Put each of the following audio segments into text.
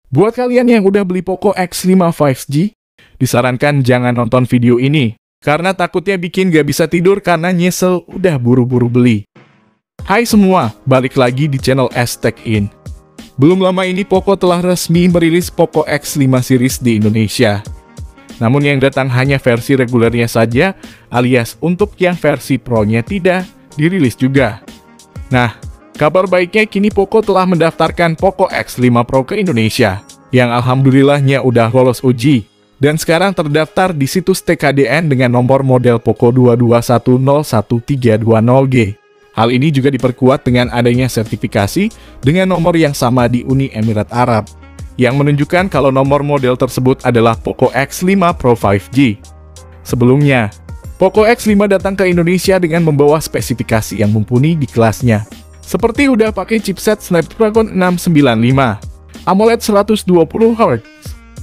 Buat kalian yang udah beli Poco X5 5G, disarankan jangan nonton video ini, karena takutnya bikin gak bisa tidur karena nyesel udah buru-buru beli. Hai semua, balik lagi di channel S-Tech-In. Belum lama ini Poco telah resmi merilis Poco X5 series di Indonesia. Namun yang datang hanya versi regulernya saja, alias untuk yang versi Pro-nya tidak dirilis juga. Nah, kabar baiknya kini Poco telah mendaftarkan Poco X5 Pro ke Indonesia, yang alhamdulillahnya udah lolos uji, dan sekarang terdaftar di situs TKDN dengan nomor model Poco 221011320G. Hal ini juga diperkuat dengan adanya sertifikasi dengan nomor yang sama di Uni Emirat Arab, yang menunjukkan kalau nomor model tersebut adalah Poco X5 Pro 5G. Sebelumnya, Poco X5 datang ke Indonesia dengan membawa spesifikasi yang mumpuni di kelasnya. Seperti udah pakai chipset Snapdragon 695, AMOLED 120Hz,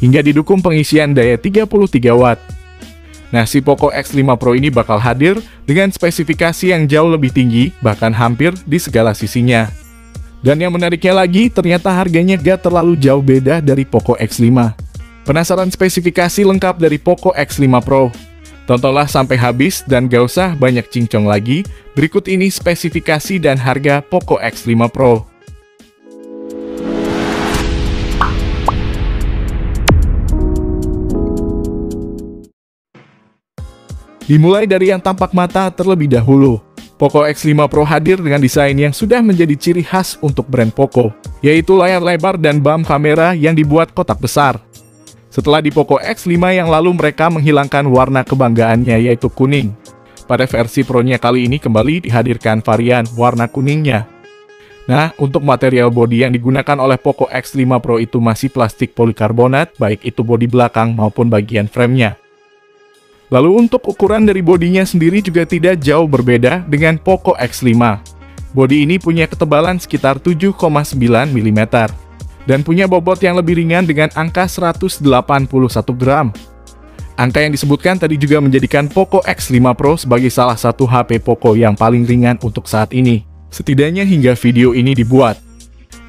hingga didukung pengisian daya 33 Watt. Nah, si Poco X5 Pro ini bakal hadir dengan spesifikasi yang jauh lebih tinggi, bahkan hampir di segala sisinya. Dan yang menariknya lagi, ternyata harganya gak terlalu jauh beda dari Poco X5. Penasaran spesifikasi lengkap dari Poco X5 Pro? Tontonlah sampai habis dan gak usah banyak cincong lagi. Berikut ini spesifikasi dan harga Poco X5 Pro. Dimulai dari yang tampak mata terlebih dahulu. Poco X5 Pro hadir dengan desain yang sudah menjadi ciri khas untuk brand Poco, yaitu layar lebar dan bump kamera yang dibuat kotak besar. Setelah di Poco X5 yang lalu mereka menghilangkan warna kebanggaannya yaitu kuning. Pada versi Pro-nya kali ini kembali dihadirkan varian warna kuningnya. Nah, untuk material bodi yang digunakan oleh Poco X5 Pro itu masih plastik polikarbonat, baik itu bodi belakang maupun bagian frame-nya. Lalu untuk ukuran dari bodinya sendiri juga tidak jauh berbeda dengan Poco X5. Bodi ini punya ketebalan sekitar 7,9 mm. Dan punya bobot yang lebih ringan dengan angka 181 gram. Angka yang disebutkan tadi juga menjadikan Poco X5 Pro sebagai salah satu HP Poco yang paling ringan untuk saat ini, setidaknya hingga video ini dibuat.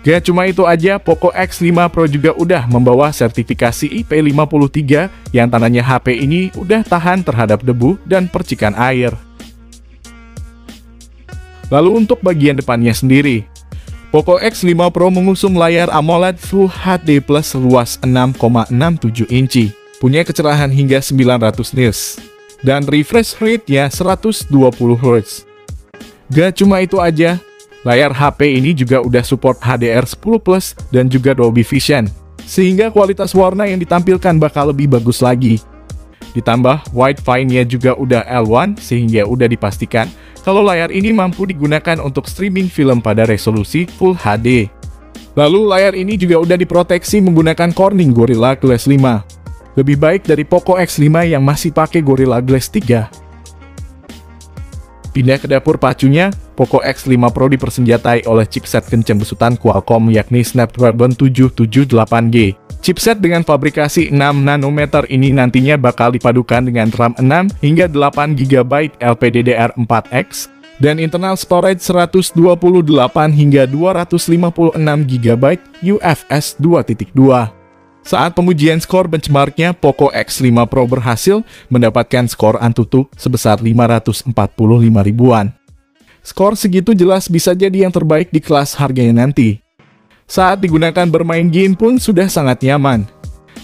Gak cuma itu aja, Poco X5 Pro juga udah membawa sertifikasi IP53 yang tandanya HP ini udah tahan terhadap debu dan percikan air. Lalu untuk bagian depannya sendiri, Poco X5 Pro mengusung layar AMOLED Full HD Plus luas 6,67 inci, punya kecerahan hingga 900 nits, dan refresh rate-nya 120 Hz. Gak cuma itu aja, layar HP ini juga udah support HDR10+ dan juga Dolby Vision, sehingga kualitas warna yang ditampilkan bakal lebih bagus lagi. Ditambah Wi-Fi-nya juga udah L1, sehingga udah dipastikan kalau layar ini mampu digunakan untuk streaming film pada resolusi Full HD. Lalu layar ini juga udah diproteksi menggunakan Corning Gorilla Glass 5. Lebih baik dari Poco X5 yang masih pakai Gorilla Glass 3. Pindah ke dapur pacunya, Poco X5 Pro dipersenjatai oleh chipset kencang besutan Qualcomm yakni Snapdragon 778G. Chipset dengan fabrikasi 6 nanometer ini nantinya bakal dipadukan dengan RAM 6 hingga 8 GB LPDDR4X dan internal storage 128 hingga 256 GB UFS 2.2. Saat pengujian skor benchmarknya, Poco X5 Pro berhasil mendapatkan skor Antutu sebesar 545 ribuan. Skor segitu jelas bisa jadi yang terbaik di kelas harganya nanti. Saat digunakan bermain game pun sudah sangat nyaman.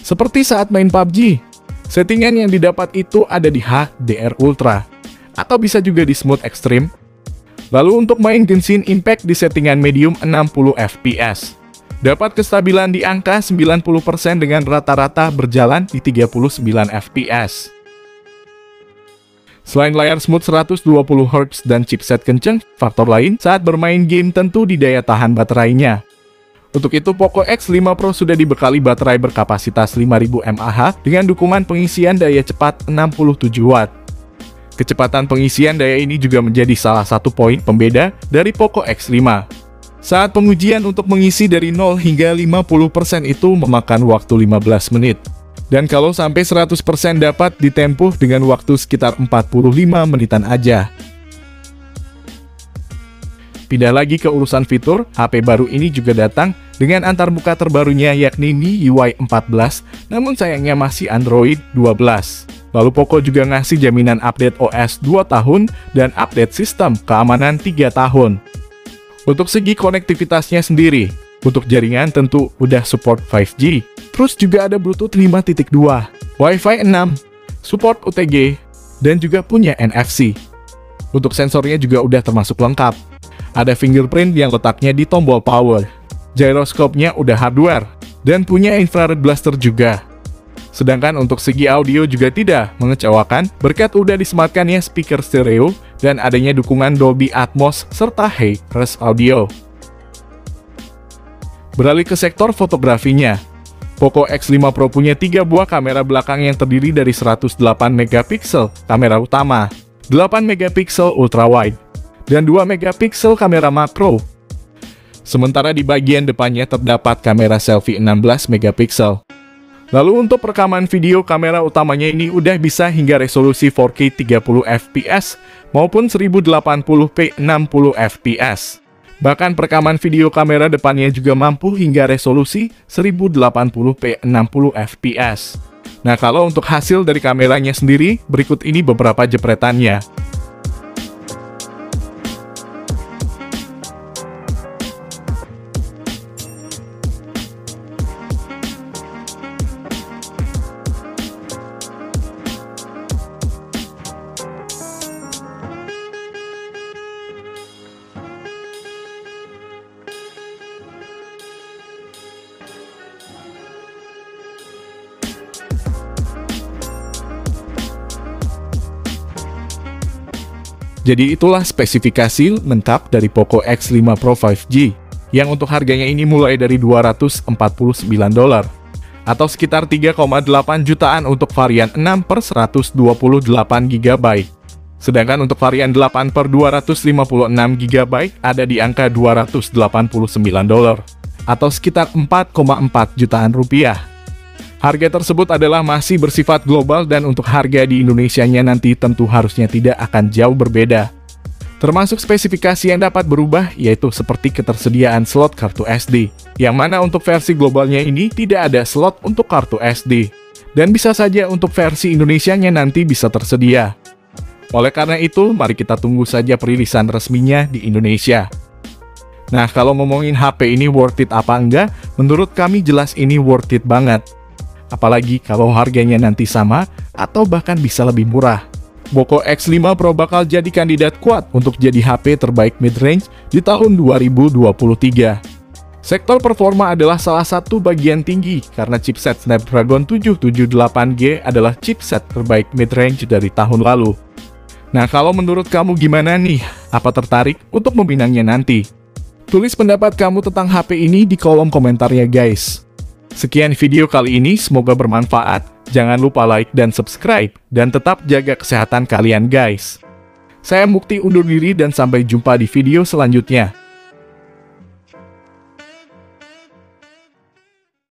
Seperti saat main PUBG, settingan yang didapat itu ada di HDR Ultra, atau bisa juga di Smooth Extreme. Lalu untuk main Genshin Impact di settingan medium 60 fps. Dapat kestabilan di angka 90% dengan rata-rata berjalan di 39 fps. Selain layar smooth 120 Hz dan chipset kenceng, faktor lain saat bermain game tentu di daya tahan baterainya. Untuk itu, Poco X5 Pro sudah dibekali baterai berkapasitas 5000 mAh dengan dukungan pengisian daya cepat 67 Watt. Kecepatan pengisian daya ini juga menjadi salah satu poin pembeda dari Poco X5. Saat pengujian untuk mengisi dari 0 hingga 50% itu memakan waktu 15 menit. Dan kalau sampai 100% dapat ditempuh dengan waktu sekitar 45 menitan aja. Pindah lagi ke urusan fitur, HP baru ini juga datang dengan antarmuka terbarunya yakni MIUI 14, namun sayangnya masih Android 12. Lalu Poco juga ngasih jaminan update OS 2 tahun dan update sistem keamanan 3 tahun. Untuk segi konektivitasnya sendiri, untuk jaringan tentu udah support 5G, terus juga ada Bluetooth 5.2, Wi-Fi 6, support UTG, dan juga punya NFC. Untuk sensornya juga udah termasuk lengkap. Ada fingerprint yang letaknya di tombol power. Gyroscope-nya udah hardware, dan punya infrared blaster juga. Sedangkan untuk segi audio juga tidak mengecewakan, berkat udah disematkannya speaker stereo, dan adanya dukungan Dolby Atmos serta Hi-Res Audio. Beralih ke sektor fotografinya. Poco X5 Pro punya 3 buah kamera belakang yang terdiri dari 108 megapiksel kamera utama, 8 megapiksel ultrawide, dan 2 megapiksel kamera makro. Sementara di bagian depannya terdapat kamera selfie 16 megapiksel. Lalu untuk rekaman video, kamera utamanya ini udah bisa hingga resolusi 4K 30 fps maupun 1080p 60 fps. Bahkan perekaman video kamera depannya juga mampu hingga resolusi 1080p 60 fps. Nah, kalau untuk hasil dari kameranya sendiri, berikut ini beberapa jepretannya. Jadi itulah spesifikasi lengkap dari Poco X5 Pro 5G, yang untuk harganya ini mulai dari $249, atau sekitar 3,8 jutaan untuk varian 6/128GB. Sedangkan untuk varian 8/256GB ada di angka $289, atau sekitar 4,4 jutaan rupiah. Harga tersebut adalah masih bersifat global dan untuk harga di Indonesianya nanti tentu harusnya tidak akan jauh berbeda. Termasuk spesifikasi yang dapat berubah yaitu seperti ketersediaan slot kartu SD, yang mana untuk versi globalnya ini tidak ada slot untuk kartu SD. Dan bisa saja untuk versi Indonesianya nanti bisa tersedia. Oleh karena itu, mari kita tunggu saja perilisan resminya di Indonesia. Nah, kalau ngomongin HP ini worth it apa enggak, menurut kami jelas ini worth it banget. Apalagi kalau harganya nanti sama, atau bahkan bisa lebih murah. Poco X5 Pro bakal jadi kandidat kuat untuk jadi HP terbaik mid-range di tahun 2023. Sektor performa adalah salah satu bagian tinggi, karena chipset Snapdragon 778G adalah chipset terbaik mid-range dari tahun lalu. Nah, kalau menurut kamu gimana nih? Apa tertarik untuk meminangnya nanti? Tulis pendapat kamu tentang HP ini di kolom komentar ya guys. Sekian video kali ini, semoga bermanfaat. Jangan lupa like dan subscribe, dan tetap jaga kesehatan kalian guys. Saya Mukti undur diri dan sampai jumpa di video selanjutnya.